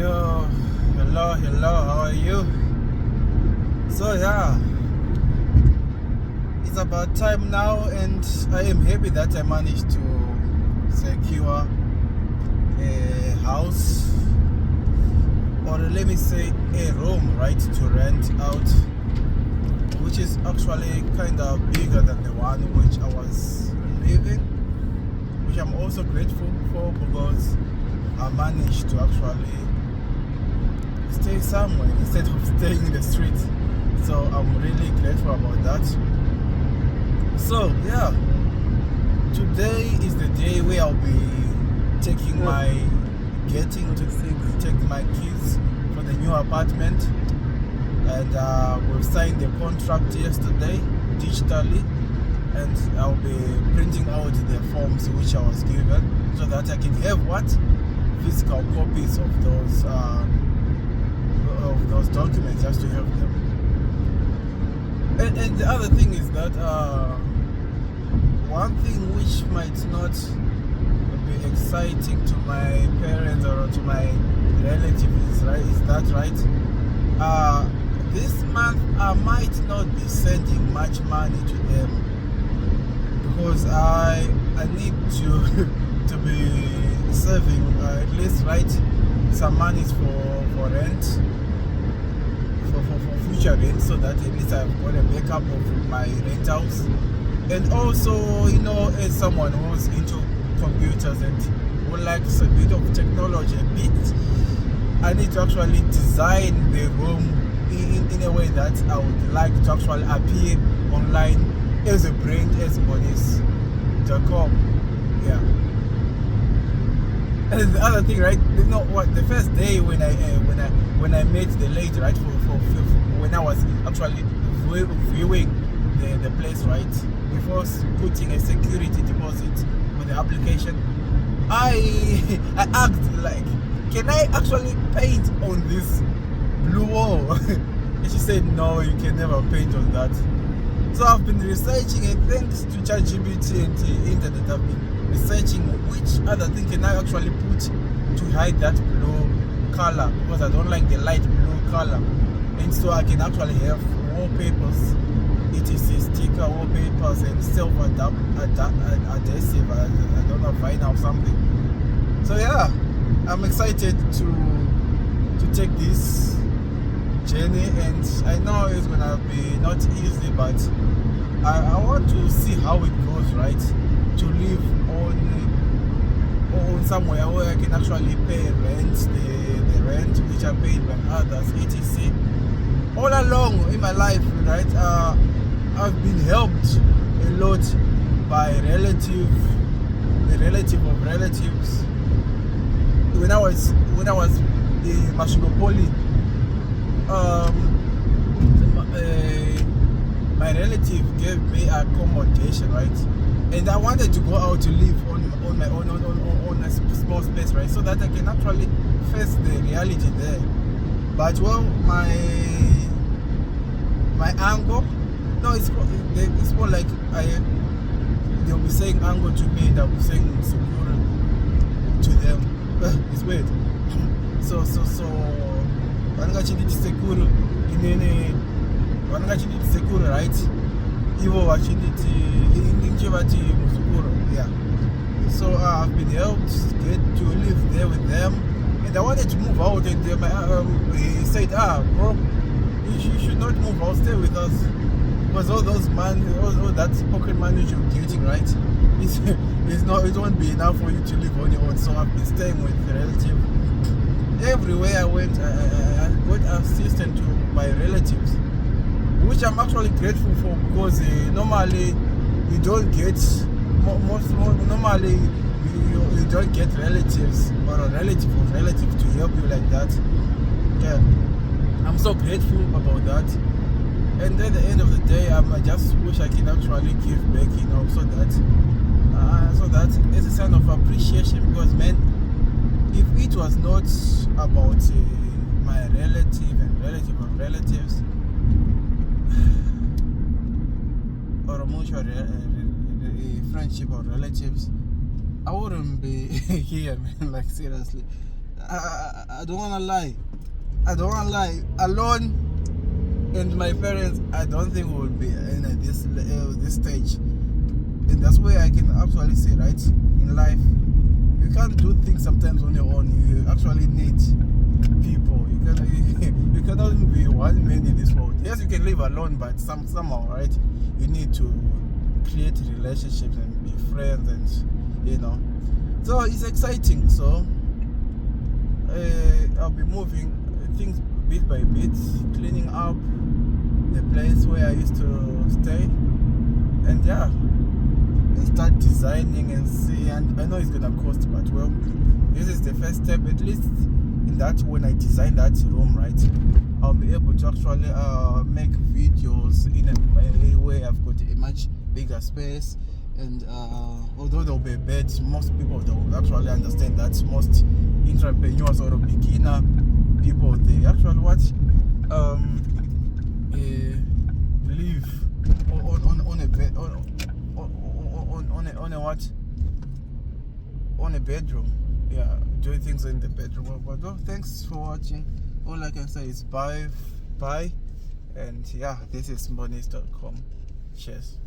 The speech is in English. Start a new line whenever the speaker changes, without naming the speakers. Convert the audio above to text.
Yo, hello, how are you? So yeah, it's about time now, and I am happy that I managed to secure a house, or let me say a room, right, to rent out, which is actually kind of bigger than the one which I was living, which I'm also grateful for because I managed to actually stay somewhere instead of staying in the street. So I'm really grateful about that. So yeah, today is the day where I'll be taking take my keys for the new apartment, and we've signed the contract yesterday digitally, and I'll be printing out the forms which I was given so that I can have physical copies of those documents, just to have them. And the other thing is that one thing which might not be exciting to my parents or to my relatives this month I might not be sending much money to them because I need to be saving at least some monies for rent, for future rent, so that at least I've got a backup of my rentals. And also, as someone who's into computers and who likes a bit of technology I need to actually design the room in a way that I would like to actually appear online as a brand, as Mbonisi.com. Yeah. And the other thing, right? The first day when I met the lady, right, for when I was actually viewing the place, right, before putting a security deposit for the application, I asked, can I actually paint on this blue wall? And she said, no, you can never paint on that. So I've been researching, and thanks to ChatGPT and the internet, I've been researching which other thing can I actually put to hide that blue color, because I don't like the light blue color. And so I can actually have wallpapers, etc, sticker wallpapers and self-adhesive, I don't know, vinyl or something. So yeah, I'm excited to take this journey, and I know it's gonna be not easy, but I want to see how it goes, right? To live on somewhere where I can actually pay rent, the rent which I paid by others, etc. All along in my life, right? I've been helped a lot by the relative of relatives. When I was in Mashinopoli, my relative gave me accommodation, right? And I wanted to go out to live on my own, on a small space, right? So that I can actually face the reality there. But well, my uncle, no, it's more like they'll be saying uncle to me, and I'll be saying Sukuru to them. It's weird. So wanangachinditi sekuru inene, wanangachinditi sekuru, right? Ivo wachinditi injevati musukuru. Yeah. So I've been helped get to live there with them, and I wanted to move out, and he said, bro, you should not move out, stay with us, because all that pocket money you're getting, right, it won't be enough for you to live on your own. So I've been staying with the relative. Everywhere I went, I got assistance to my relatives, which I'm actually grateful for, because normally you don't get normally you don't get relatives or a relative of relative to help you like that. Yeah, I'm so grateful about that. And at the end of the day, I just wish I can actually give back, so that it's a sign of appreciation, because man, if it was not about my relative and relative of relatives, or a mutual friendship or relatives, I wouldn't be here, man. Like, seriously, I don't wanna lie. Alone and my parents, I don't think we would be in this stage. And that's where I can actually say, right, in life, you can't do things sometimes on your own. You actually need people. You cannot be one man in this world. Yes, you can live alone, but somehow, right, you need to create relationships and be friends, and so it's exciting. So I'll be moving things bit by bit, cleaning up the place where I used to stay, and yeah, and start designing and see. And I know it's gonna cost, but well, this is the first step. At least in that, when I design that room, right, I'll be able to actually make videos in a way I've got a much bigger space. And although there'll be a bed, most people will actually understand that. Most entrepreneurs or beginner people, they actually live on a bed, on a bedroom. Yeah, doing things in the bedroom. But well, thanks for watching. All I can say is bye, and yeah, this is Mbonisi.com. Cheers.